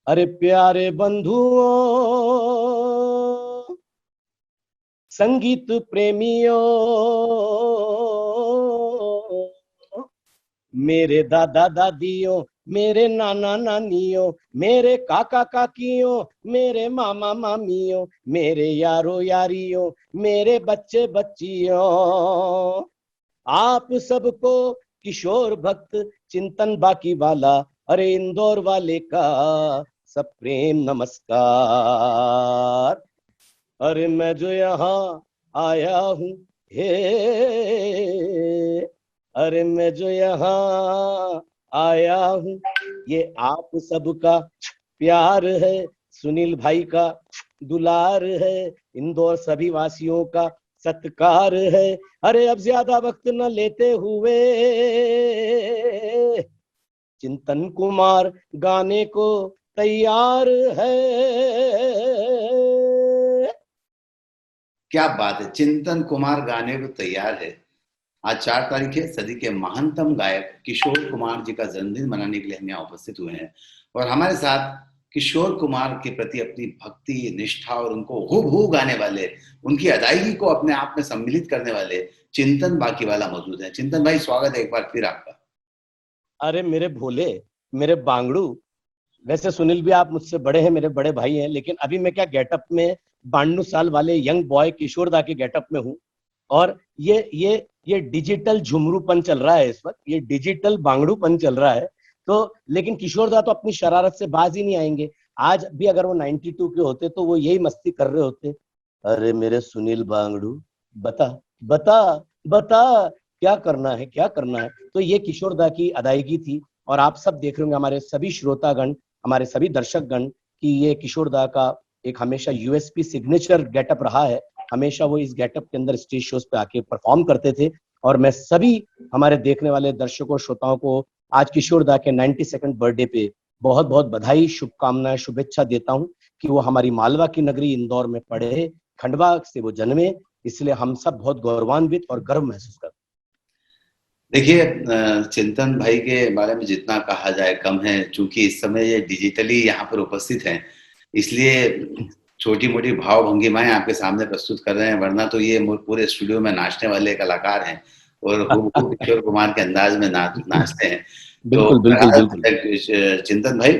अरे प्यारे बंधुओं, संगीत प्रेमियों, मेरे दादा दादियों, मेरे नाना नानियों, मेरे काका काकियों, मेरे मामा मामियों, मेरे यारो यारियों, मेरे बच्चे बच्चियों, आप सबको किशोर भक्त चिंतन बाकी वाला, अरे इंदौर वाले का सब प्रेम नमस्कार। अरे मैं जो यहाँ आया हूँ, हे, अरे मैं जो यहाँ आया हूँ, ये आप सबका प्यार है, सुनील भाई का दुलार है, इंदौर सभी वासियों का सत्कार है। अरे अब ज्यादा वक्त न लेते हुए चिंतन कुमार गाने को तैयार है। क्या बात है। चिंतन कुमार गाने को तैयार है। आज 4 तारीख है। सदी के महानतम गायक किशोर कुमार जी का जन्मदिन मनाने के लिए हम यहाँ उपस्थित हुए हैं और हमारे साथ किशोर कुमार के प्रति अपनी भक्ति निष्ठा और उनको हूबहू गाने वाले, उनकी अदायगी को अपने आप में सम्मिलित करने वाले चिंतन बाकीवाला मौजूद हैं। चिंतन भाई, स्वागत है एक बार फिर आपका। अरे मेरे भोले, मेरे बांगड़ू, वैसे सुनील भी आप मुझसे बड़े हैं, मेरे बड़े भाई हैं, लेकिन अभी मैं क्या गेटअप में 92 साल वाले यंग बॉय किशोरदा के गेटअप में हूँ। और ये डिजिटल झुमरूपन चल रहा है इस वक्त, ये डिजिटल बांगड़ूपन चल रहा है। तो लेकिन किशोरदा तो अपनी शरारत से बाज ही नहीं आएंगे। आज भी अगर वो 92 के होते तो वो यही मस्ती कर रहे होते। अरे मेरे सुनील बांगड़ू, बता बता बता, क्या करना है, क्या करना है। तो ये किशोरदा की अदायगी थी। और आप सब देख रहे होंगे, हमारे सभी श्रोतागण, हमारे सभी दर्शकगण, कि ये किशोरदा का एक हमेशा यूएसपी सिग्नेचर गेटअप रहा है। हमेशा वो इस गेटअप के अंदर स्टेज शोज पे आके परफॉर्म करते थे। और मैं सभी हमारे देखने वाले दर्शकों श्रोताओं को आज किशोरदा के 92nd बर्थडे पे बहुत बहुत बधाई, शुभकामनाएं, शुभेच्छा देता हूं कि वो हमारी मालवा की नगरी इंदौर में पढ़े, खंडवा से वो जन्मे। इसलिए हम सब बहुत गौरवान्वित और गर्व महसूस करते हैं। देखिए, चिंतन भाई के बारे में जितना कहा जाए कम है, क्योंकि इस समय ये डिजिटली यहाँ पर उपस्थित हैं, इसलिए छोटी मोटी भाव भंगिमाएं आपके सामने प्रस्तुत कर रहे हैं, वरना तो ये पूरे स्टूडियो में नाचने वाले कलाकार हैं और खूब किशोर कुमार के अंदाज में नाचते हैं। तो बिल्कुल बिल्कुल बिल्कुल। चिंतन भाई,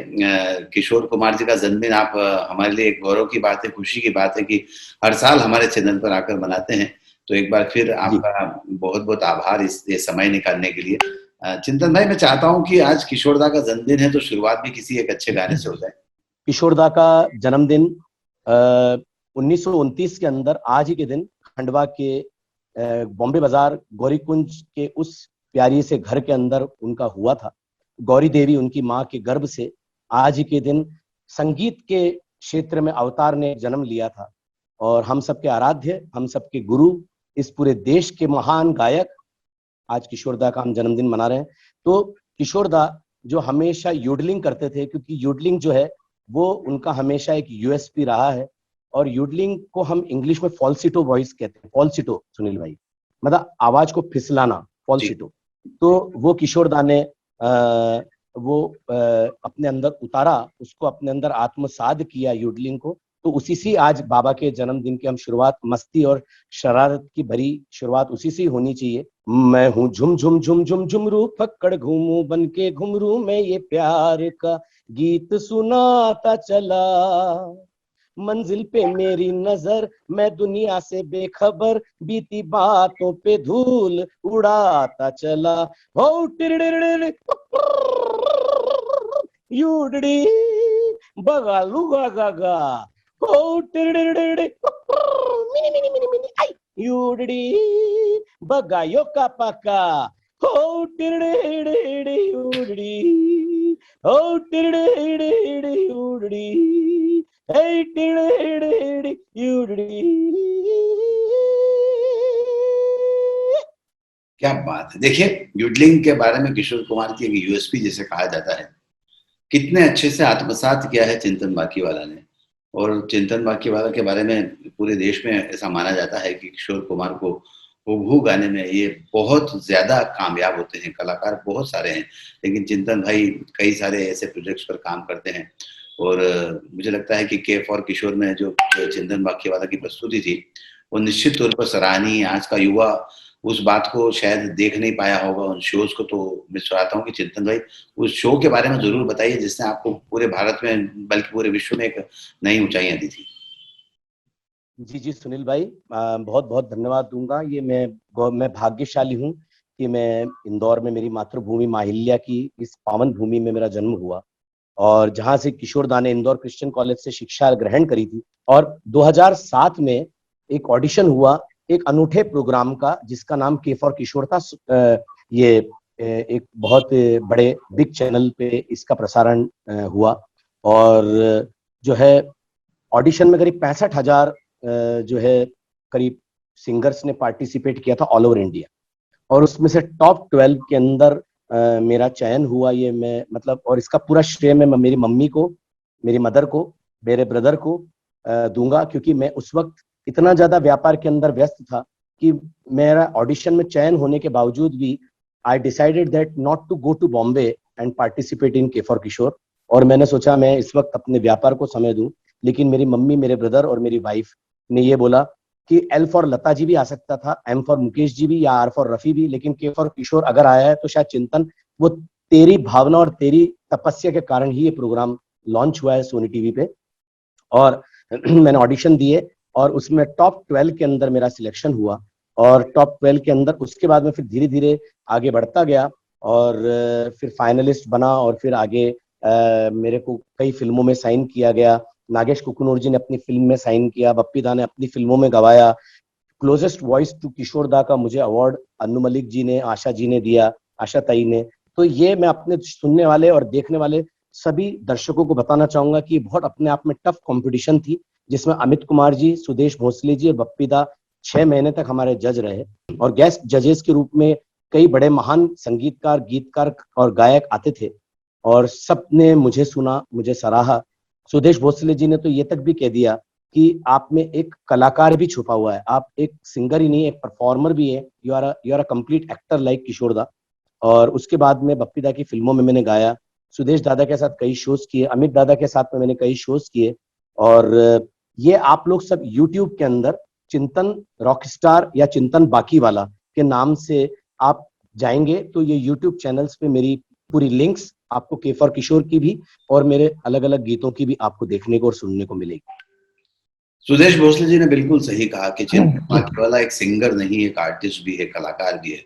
किशोर कुमार जी का जन्मदिन आप हमारे लिए एक गौरव की बात है, खुशी की बात है कि हर साल हमारे चैनल पर आकर मनाते हैं। तो एक बार फिर जी, आपका बहुत बहुत आभार इस ये समय निकालने के लिए। चिंतन भाई, मैं चाहता हूँ कि आज किशोरदा का जन्मदिन है तो शुरुआत भी किसी एक अच्छे गाने से हो जाए। किशोरदा का जन्मदिन 1929 के अंदर आज ही के दिन खंडवा के बॉम्बे बाजार गौरीकुंज के उस प्यारी से घर के अंदर उनका हुआ था। गौरी देवी उनकी माँ के गर्भ से आज ही के दिन संगीत के क्षेत्र में अवतार ने जन्म लिया था। और हम सबके आराध्य, हम सबके गुरु, इस पूरे देश के महान गायक आज किशोरदा का हम जन्मदिन मना रहे हैं। तो किशोरदा जो हमेशा यूडलिंग करते थे, क्योंकि यूडलिंग जो है वो उनका हमेशा एक यूएसपी रहा है। और यूडलिंग को हम इंग्लिश में फॉल्सिटो वॉइस कहते हैं। फॉल्सिटो सुनील भाई, मतलब आवाज को फिसलाना, जी। फॉल्सिटो। तो वो किशोरदा ने वो अपने अंदर उतारा, उसको अपने अंदर आत्मसात किया यूडलिंग को। तो उसी से आज बाबा के जन्मदिन की हम शुरुआत, मस्ती और शरारत की भरी शुरुआत उसी से होनी चाहिए। मैं हूँ झुम झुम झुम झुम झुमरू फक्कड़ घूमू बन के घुमरू, मैं ये प्यार का गीत सुनाता चला, मंजिल पे मेरी नजर, मैं दुनिया से बेखबर, बीती बातों पे धूल उड़ाता चला। हो टिरडिरडिर, यूडड़ी, बगालू गा गा गा, हो टिरडिरडिर, मिनी मिनी मिनी मिनी आई, यूडड़ी, बगायो का पका, हो टिरडिरडिर यूडड़ी, हो टिरडिरडिर यूडड़ी, hey टिरडिरडिर। क्या बात है। देखिए, यूडलिंग के बारे में किशोर कुमार की एक यूएसपी जिसे कहा जाता है, कितने अच्छे से आत्मसात किया है चिंतन बाकीवाला ने। और चिंतन बाकीवाला के बारे में पूरे देश में ऐसा माना जाता है कि किशोर कुमार को हूबहू गाने में ये बहुत ज्यादा कामयाब होते हैं। कलाकार बहुत सारे हैं, लेकिन चिंतन भाई कई सारे ऐसे प्रोजेक्ट्स पर काम करते हैं। और मुझे लगता है कि के फॉर किशोर में जो चिंतन बाकीवाला की प्रस्तुति थी वो निश्चित तौर पर सराहनीय है। आज का युवा उस बात को शायद देख नहीं पाया होगा, उन शोज को। तो मैं चाहता हूँ कि चिंतन भाई उस शो के बारे में जरूर बताइए जिसने आपको पूरे भारत में बल्कि पूरे विश्व में एक नई ऊंचाइयां दी थी। जी जी सुनील भाई, बहुत बहुत धन्यवाद दूंगा। ये मैं भाग्यशाली हूँ कि मैं इंदौर में, मेरी मातृभूमि माहिल्या की इस पावन भूमि में मेरा जन्म हुआ, और जहां से किशोर दा ने इंदौर क्रिश्चियन कॉलेज से शिक्षा ग्रहण करी थी। और 2007 में एक ऑडिशन हुआ एक अनूठे प्रोग्राम का जिसका नाम के फॉर किशोर था। ये एक बहुत बड़े बिग चैनल पे इसका प्रसारण हुआ, और जो है ऑडिशन में करीब 65,000 जो है करीब सिंगर्स ने पार्टिसिपेट किया था ऑल ओवर इंडिया, और उसमें से टॉप 12 के अंदर मेरा चयन हुआ। ये मैं मतलब, और इसका पूरा श्रेय मैं मेरी मम्मी को, मेरी मदर को, मेरे ब्रदर को दूंगा, क्योंकि मैं उस वक्त इतना ज्यादा व्यापार के अंदर व्यस्त था कि मेरा ऑडिशन में चयन होने के बावजूद भी I decided that not to go to Bombay and participate in K for किशोर। और मैंने सोचा मैं इस वक्त अपने व्यापार को समय दूं, लेकिन मेरी मम्मी, मेरे ब्रदर और मेरी वाइफ ने ये बोला कि एल फॉर लता जी भी आ सकता था, एम फॉर मुकेश जी भी, या आर फॉर रफी भी, लेकिन के फॉर किशोर अगर आया है तो शायद चिंतन, वो तेरी भावना और तेरी तपस्या के कारण ही ये प्रोग्राम लॉन्च हुआ है सोनी टीवी पे। और मैंने ऑडिशन दिए और उसमें टॉप 12 के अंदर मेरा सिलेक्शन हुआ, और टॉप 12 के अंदर उसके बाद में फिर धीरे धीरे आगे बढ़ता गया, और फिर फाइनलिस्ट बना, और फिर आगे मेरे को कई फिल्मों में साइन किया गया। नागेश कुकुनूर जी ने अपनी फिल्म में साइन किया, बप्पी दा ने अपनी फिल्मों में गवाया। क्लोजेस्ट वॉइस टू किशोर दा का मुझे अवार्ड अन्नू मलिक जी ने, आशा जी ने दिया, आशा ताई ने। तो ये मैं अपने सुनने वाले और देखने वाले सभी दर्शकों को बताना चाहूंगा कि बहुत अपने आप में टफ कंपटीशन थी, जिसमें अमित कुमार जी, सुदेश भोसले जी और बप्पी दा 6 महीने तक हमारे जज रहे, और गेस्ट जजेस के रूप में कई बड़े महान संगीतकार, गीतकार और गायक आते थे, और सबने मुझे सुना, मुझे सराहा। सुदेश भोसले जी ने तो ये तक भी कह दिया कि आप में एक कलाकार भी छुपा हुआ है, आप एक सिंगर ही नहीं, एक परफॉर्मर भी है, you are a complete actor like Kishore da. और उसके बाद में बप्पी दा की फिल्मों में मैंने गाया, सुदेश दादा के साथ कई शोज किए, अमित दादा के साथ में मैंने कई शोज किए। और ये आप लोग सब यूट्यूब के अंदर चिंतन रॉकस्टार या चिंतन बाकी वाला के नाम से आप जाएंगे तो ये यूट्यूब चैनल्स पे मेरी पूरी लिंक्स आपको के फॉर किशोर की भी और मेरे अलग अलग गीतों की भी आपको देखने को और सुनने को मिलेगी। सुदेश भोसले जी ने बिल्कुल सही कहा कि चिंतन बाकीवाला एक सिंगर नहीं, एक आर्टिस्ट भी है, कलाकार भी है।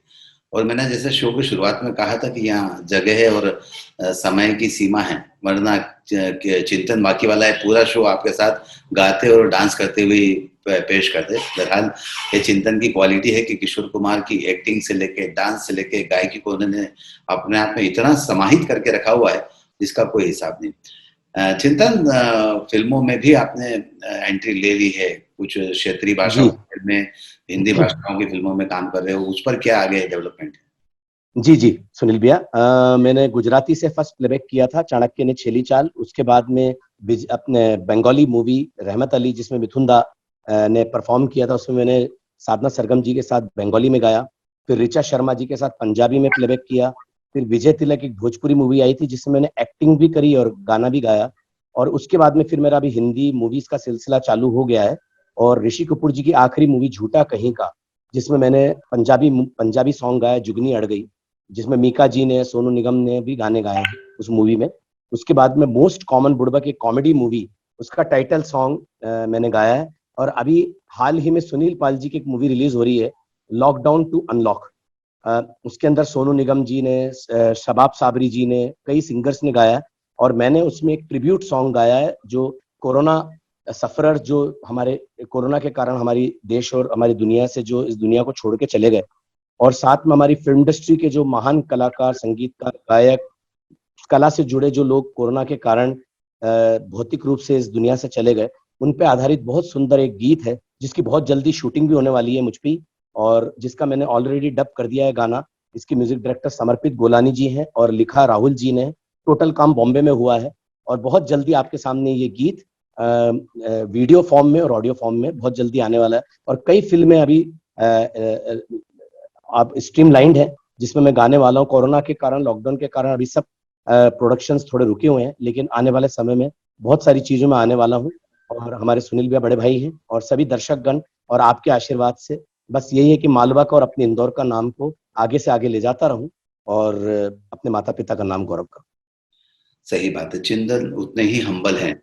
और मैंने जैसे शो की शुरुआत में कहा था कि यहाँ जगह और समय की सीमा है, वरना चिंतन बाकीवाला एक पूरा शो आपके साथ गाते और डांस करते हुए पेश करते। बहरहाल ये चिंतन की क्वालिटी है कि किशोर कुमार की एक्टिंग से लेके, डांस से लेके, गायकी को उन्होंने अपने आप में इतना समाहित करके रखा हुआ है जिसका कोई हिसाब नहीं। चिंतन, फिल्मों में भी आपने एंट्री ले ली है, कुछ क्षेत्रीय भाषाओं जी की फिल्में, हिंदी भाषाओं की फिल्मों में काम कर रहे हो, उस पर क्या आगे डेवलपमेंट है? जी जी सुनील भैया, मैंने गुजराती से फर्स्ट प्लेबैक किया था चाणक्य ने छेली चाल। उसके बाद में अपने बंगाली मूवी रहमत अली जिसमें मिथुन दा ने परफॉर्म किया था, उसमें मैंने साधना सरगम जी के साथ बंगाली में गाया। फिर ऋचा शर्मा जी के साथ पंजाबी में प्लेबैक किया। फिर विजय तिलक एक भोजपुरी मूवी आई थी जिसमें मैंने एक्टिंग भी करी और गाना भी गाया। और उसके बाद में फिर मेरा अभी हिंदी मूवीज का सिलसिला चालू हो गया है, और ऋषि कपूर जी की आखिरी मूवी झूठा कहीं का, जिसमें मैंने पंजाबी पंजाबी सॉन्ग गाया जुगनी अड़ गई, जिसमें मीका जी ने, सोनू निगम ने भी गाने गाए हैं उस मूवी में। उसके बाद में मोस्ट कॉमन बुड़बक एक कॉमेडी मूवी, उसका टाइटल सॉन्ग मैंने गाया है। और अभी हाल ही में सुनील पाल जी की एक मूवी रिलीज हो रही है, लॉकडाउन टू अनलॉक। उसके अंदर सोनू निगम जी ने, शबाब साबरी जी ने, कई सिंगर्स ने गाया है, और मैंने उसमें एक ट्रिब्यूट सॉन्ग गाया है जो कोरोना सफरर, जो हमारे कोरोना के कारण हमारी देश और हमारी दुनिया से जो इस दुनिया को छोड़ के चले गए, और साथ में हमारी फिल्म इंडस्ट्री के जो महान कलाकार, संगीतकार, गायक, कला से जुड़े जो लोग कोरोना के कारण भौतिक रूप से इस दुनिया से चले गए, उन पे आधारित बहुत सुंदर एक गीत है जिसकी बहुत जल्दी शूटिंग भी होने वाली है मुझ पे, और जिसका मैंने ऑलरेडी डब कर दिया है गाना। इसकी म्यूजिक डायरेक्टर समर्पित गोलानी जी हैं और लिखा राहुल जी ने। टोटल काम बॉम्बे में हुआ है, और बहुत जल्दी आपके सामने ये गीत वीडियो फॉर्म में और ऑडियो फॉर्म में बहुत जल्दी आने वाला है। और कई फिल्में अभी आप स्ट्रीमलाइंड है जिसमें मैं गाने वाला हूँ। कोरोना के कारण, लॉकडाउन के कारण अभी सब प्रोडक्शंस थोड़े रुके हुए हैं, लेकिन आने वाले समय में बहुत सारी चीजों में आने वाला हूँ। और हमारे सुनील भैया बड़े भाई हैं, और सभी दर्शकगण और आपके आशीर्वाद से बस यही है कि मालवा का और अपने इंदौर का नाम को आगे से आगे ले जाता रहूं, और अपने माता पिता का नाम गौरव करूं। सही बात है, चिंतन उतने ही हम्बल हैं,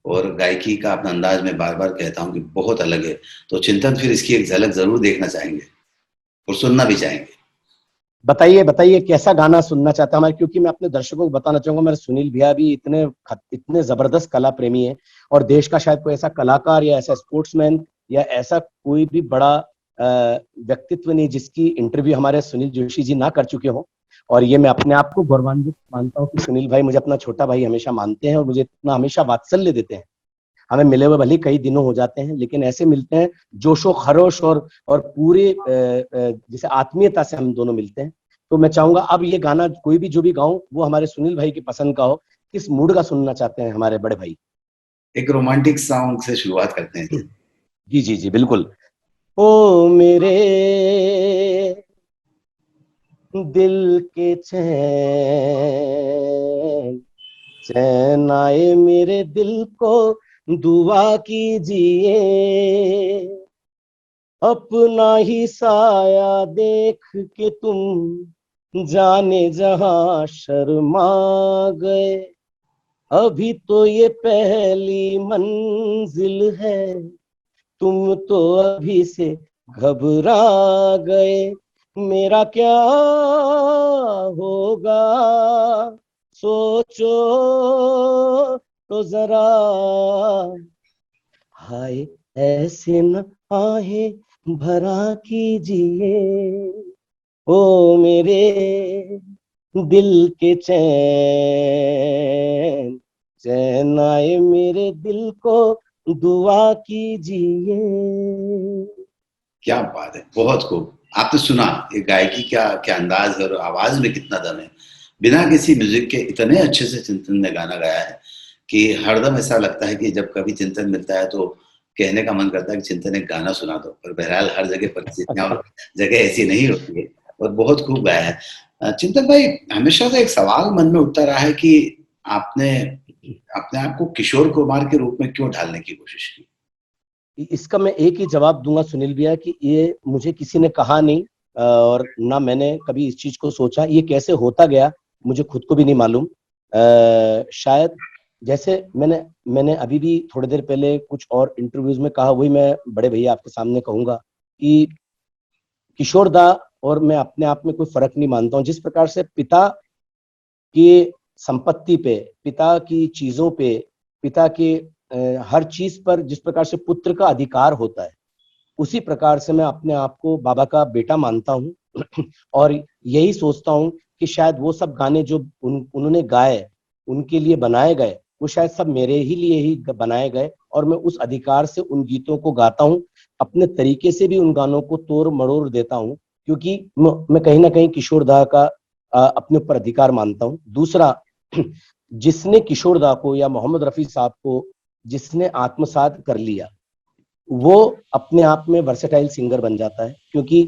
और गायकी का अपना अंदाज मैं बार बार कहता हूँ कि बहुत अलग है। तो चिंतन फिर इसकी एक झलक जरूर देखना चाहेंगे और सुनना भी चाहेंगे। बताइए बताइए कैसा गाना सुनना चाहते हैं हमारे, क्योंकि मैं अपने दर्शकों को बताना चाहूंगा, मेरे सुनील भैया भी इतने जबरदस्त कला प्रेमी है, और देश का शायद कोई ऐसा कलाकार या ऐसा स्पोर्ट्समैन या ऐसा कोई भी बड़ा व्यक्तित्व नहीं जिसकी इंटरव्यू हमारे सुनील जोशी जी ना कर चुके हो। और ये मैं अपने आप को गौरवान्वित मानता हूँ कि सुनील भाई मुझे अपना छोटा भाई हमेशा मानते हैं, और मुझे इतना हमेशा वात्सल्य देते हैं। हमें मिले हुए भले कई दिनों हो जाते हैं, लेकिन ऐसे मिलते हैं जोशो खरोश और पूरे जैसे आत्मीयता से हम दोनों मिलते हैं। तो मैं चाहूंगा अब ये गाना कोई भी जो भी गाऊं वो हमारे सुनील भाई की पसंद का हो। किस मूड का सुनना चाहते हैं हमारे बड़े भाई? एक रोमांटिक सॉन्ग से शुरुआत करते हैं। जी जी जी बिल्कुल। ओ मेरे दिल के चैन, चैन आए मेरे दिल को दुआ कीजिए, अपना ही साया देख के तुम जाने जहां शर्मा गए। अभी तो ये पहली मंजिल है, तुम तो अभी से घबरा गए। मेरा क्या होगा सोचो तो जरा, हाय ऐसे न आहें भरा कीजिए। ओ मेरे दिल के चैन, चैन आए मेरे दिल को दुआ कीजिए। क्या बात है, बहुत खूब। आपने सुना ये गायकी क्या क्या अंदाज है और आवाज में कितना दम है। बिना किसी म्यूजिक के इतने अच्छे से चिंतन ने गाना गाया है कि हरदम ऐसा लगता है कि जब कभी चिंतन मिलता है तो कहने का मन करता है कि चिंतन एक गाना सुना दो, पर बहरहाल हर जगह परिस्थितियां और जगह ऐसी नहीं होती है। और बहुत खूब गाया है। चिंतन भाई, हमेशा से एक सवाल मन में उठता रहा है कि आपने अपने आप को किशोर कुमार के रूप में क्यों ढालने की कोशिश की? इसका मैं एक ही जवाब दूंगा सुनील भैया कि ये मुझे किसी ने कहा नहीं, और ना मैंने कभी इस चीज को सोचा। ये कैसे होता गया मुझे खुद को भी नहीं मालूम। शायद जैसे मैंने मैंने अभी भी थोड़ी देर पहले कुछ और इंटरव्यूज में कहा, वही मैं बड़े भैया आपके सामने कहूंगा कि किशोर दा और मैं अपने आप में कोई फर्क नहीं मानता हूँ। जिस प्रकार से पिता की संपत्ति पे, पिता की चीजों पे, पिता के हर चीज पर जिस प्रकार से पुत्र का अधिकार होता है, उसी प्रकार से मैं अपने आप को बाबा का बेटा मानता हूँ। और यही सोचता हूँ कि शायद वो सब गाने जो उन्होंने गाए, उनके लिए बनाए गए, वो शायद सब मेरे ही लिए ही बनाए गए, और मैं उस अधिकार से उन गीतों को गाता हूँ। अपने तरीके से भी उन गानों को तोड़ मरोड़ देता हूँ, क्योंकि मैं कहीं ना कहीं किशोर दा का अपने ऊपर अधिकार मानता हूँ। दूसरा, जिसने किशोर दा को या मोहम्मद रफी साहब को जिसने आत्मसात कर लिया, वो अपने आप में वर्सेटाइल सिंगर बन जाता है। क्योंकि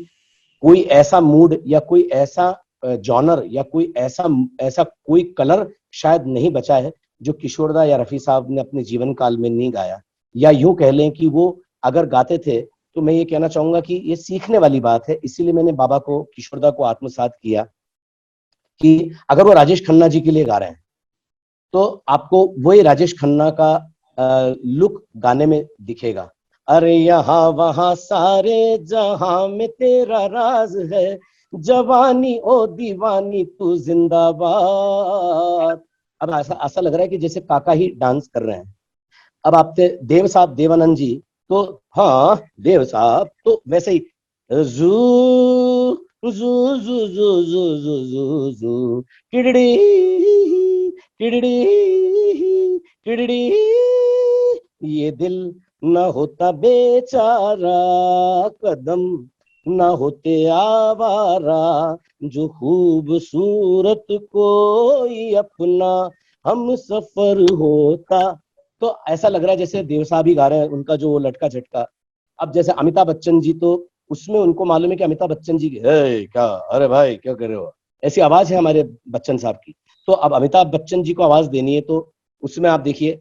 कोई ऐसा मूड या कोई ऐसा जॉनर या कोई ऐसा ऐसा कोई कलर शायद नहीं बचा है जो किशोरदा या रफी साहब ने अपने जीवन काल में नहीं गाया। या यूं कह लें कि वो अगर गाते थे तो मैं ये कहना चाहूंगा कि ये सीखने वाली बात है। इसीलिए मैंने बाबा को, किशोरदा को आत्मसात किया कि अगर वो राजेश खन्ना जी के लिए गा रहे हैं तो आपको वही राजेश खन्ना का लुक गाने में दिखेगा। अरे यहाँ वहां सारे जहां में तेरा राज है, जवानी ओ दीवानी तू जिंदाबाद। अब ऐसा ऐसा लग रहा है कि जैसे काका ही डांस कर रहे हैं। अब आपने देव साहब, देवानंद जी, तो हाँ देव साहब तो वैसे ही जू जू जू जू जू जू जू जू टिड़ड़ी टिड़ड़ी टिड़ड़ी, ये दिल न होता बेचारा, कदम न होते आवारा, जो खूबसूरत कोई अपना हम सफर होता। तो ऐसा लग रहा है जैसे देव साहब ही गा रहे हैं, उनका जो लटका झटका। अब जैसे अमिताभ बच्चन जी, तो उसमें उनको मालूम है कि अमिताभ बच्चन जी की क्या, अरे भाई क्या कर रहे हो, ऐसी आवाज है हमारे बच्चन साहब की। तो अब अमिताभ बच्चन जी को आवाज देनी है तो उसमें आप देखिए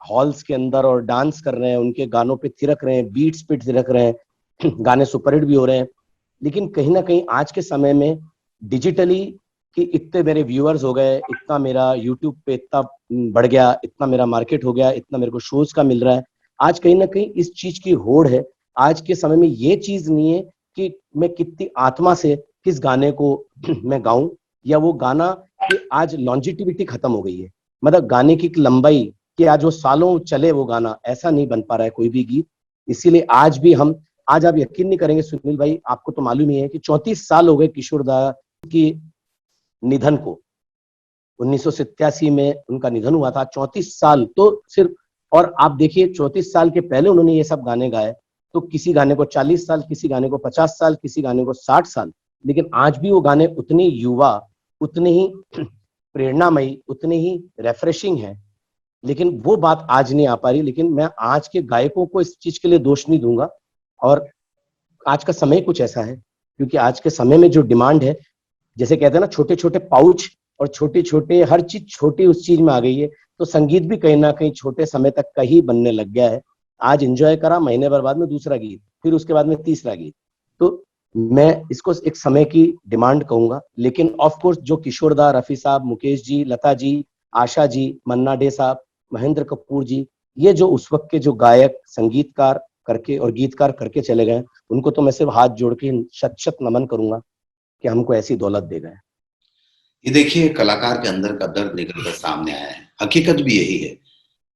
हॉल्स के अंदर और डांस कर रहे हैं, उनके गानों पे थिरक रहे हैं, बीट्स पे थिरक रहे हैं, गाने सुपरहिट भी हो रहे हैं। लेकिन कहीं ना कहीं आज के समय में डिजिटली कि इतने मेरे व्यूअर्स हो गए, इतना मेरा यूट्यूब पे इतना बढ़ गया, इतना मेरा मार्केट हो गया, इतना मेरे को शोज का मिल रहा है, आज कहीं ना कहीं इस चीज की होड़ है। आज के समय में ये चीज नहीं है कि मैं कितनी आत्मा से किस गाने को मैं गाऊं, या वो गाना कि आज लॉन्जिटिविटी खत्म हो गई है, मतलब गाने की लंबाई कि आज वो सालों चले वो गाना, ऐसा नहीं बन पा रहा है कोई भी गीत। इसीलिए आज भी हम, आज आप यकीन नहीं करेंगे सुनील भाई, आपको तो मालूम ही है कि 34 साल हो गए किशोर दा की निधन को। 1987 में उनका निधन हुआ था, 34 साल तो सिर्फ। और आप देखिए 34 साल के पहले उन्होंने ये सब गाने गाए, तो किसी गाने को 40 साल, किसी गाने को 50 साल, किसी गाने को 60 साल, लेकिन आज भी वो गाने उतने युवा, उतने ही प्रेरणामयी, उतने ही रेफ्रेशिंग है। लेकिन वो बात आज नहीं आ पा रही। लेकिन मैं आज के गायकों को इस चीज के लिए दोष नहीं दूंगा, और आज का समय कुछ ऐसा है, क्योंकि आज के समय में जो डिमांड है, जैसे कहते हैं ना छोटे छोटे पाउच और छोटे छोटे हर चीज छोटी उस चीज में आ गई है, तो संगीत भी कहीं ना कहीं छोटे समय तक का ही बनने लग गया है। आज एंजॉय करा, महीने भर बाद में दूसरा गीत, फिर उसके बाद में तीसरा गीत। तो मैं इसको एक समय की डिमांड कहूंगा। लेकिन ऑफ कोर्स जो किशोर दा, रफी साहब, मुकेश जी, लता जी, आशा जी, मन्ना डे साहब, महेंद्र कपूर जी, ये जो उस वक्त के जो गायक, संगीतकार करके और गीतकार करके चले गए, उनको तो मैं सिर्फ हाथ जोड़ के शत शत नमन करूंगा कि हमको ऐसी दौलत दे गए। ये देखिए कलाकार के अंदर का दर्द निकल कर सामने आया है, हकीकत भी यही है।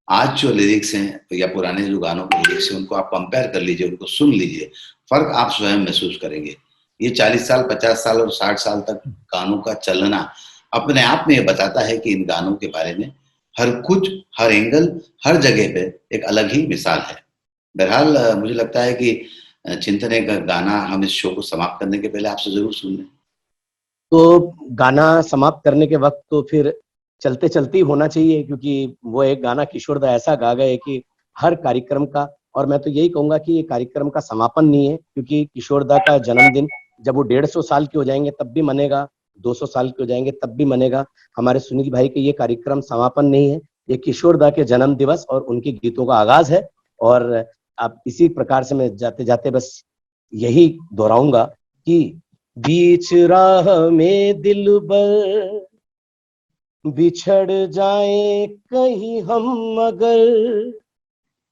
आज जो लिरिक्स हैं या पुराने जो गानों के लिरिक्स हैं, उनको आप कंपेयर कर लीजिए, उनको सुन लीजिए, फर्क आप स्वयं महसूस करेंगे। ये 40 साल, 50 साल और 60 साल तक गानों का चलना अपने आप में ये बताता है कि इन गानों के बारे में हर कुछ, हर एंगल, हर जगह पे एक अलग ही मिसाल है। बहरहाल मुझे लगता है कि चिंतन एक गाना हम इस शो को समाप्त करने के पहले आपसे जरूर सुन लें। तो गाना समाप्त करने के वक्त तो फिर चलते चलते ही होना चाहिए, क्योंकि वो एक गाना किशोर दा ऐसा गा गए कि हर कार्यक्रम का, और मैं तो यही कहूंगा कि ये कार्यक्रम का समापन नहीं है, क्योंकि किशोर दा का जन्मदिन जब वो 150 साल के हो जाएंगे तब भी मनेगा, 200 साल के हो जाएंगे तब भी मनेगा। हमारे सुनील भाई के ये कार्यक्रम समापन नहीं है, ये किशोर दा के जन्म दिवस और उनके गीतों का आगाज है। और अब इसी प्रकार से मैं जाते जाते बस यही दोहराऊंगा कि बीच राह में दिलबर बिछड़ जाए कहीं हम अगर,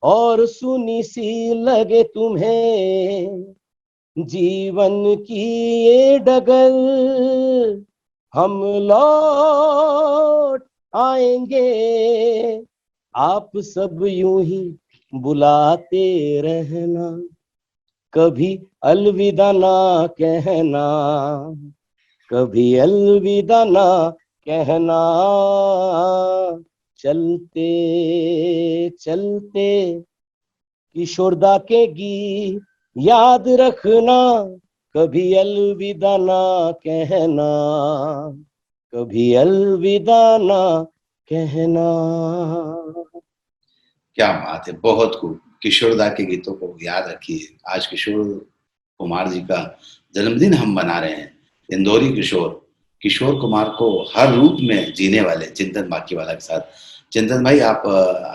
और सुनी सी लगे तुम्हें जीवन की ये डगर, हम लौट आएंगे आप सब यूं ही बुलाते रहना, कभी अलविदा ना कहना, कभी अलविदा ना कहना, चलते चलते किशोर दा के गीत याद रखना, कभी अलविदा ना कहना, कभी अलविदा ना कहना। क्या बात है, बहुत खूब। किशोर दा के गीतों को याद रखिए। आज किशोर कुमार जी का जन्मदिन हम मना रहे हैं। इंदौरी किशोर, किशोर कुमार को हर रूप में जीने वाले चिंतन बाकीवाला के साथ। चिंतन भाई, आप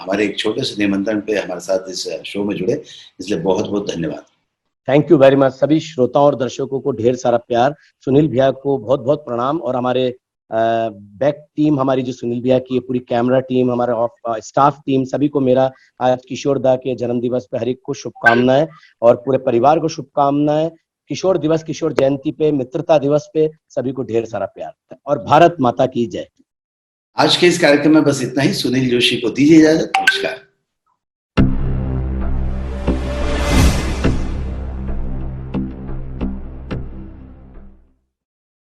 हमारे एक छोटे से निमंत्रण पे हमारे साथ इस शो में जुड़े, इसलिए बहुत बहुत धन्यवाद। Thank you very much. सभी श्रोताओं और दर्शकों को ढेर सारा प्यार। सुनील भैया को बहुत बहुत प्रणाम, और हमारे बैक टीम, हमारी जो सुनील भैया की पूरी कैमरा टीम, हमारा स्टाफ टीम, सभी को मेरा आज किशोर दा के जन्म दिवस पे हर एक को शुभकामनाएं, और पूरे परिवार को शुभकामनाएं। किशोर दिवस, किशोर जयंती पे, मित्रता दिवस पे सभी को ढेर सारा प्यार, और भारत माता की जय। आज के इस कार्यक्रम में बस इतना ही। सुनील जोशी को दीजिए इजाजत। नमस्कार।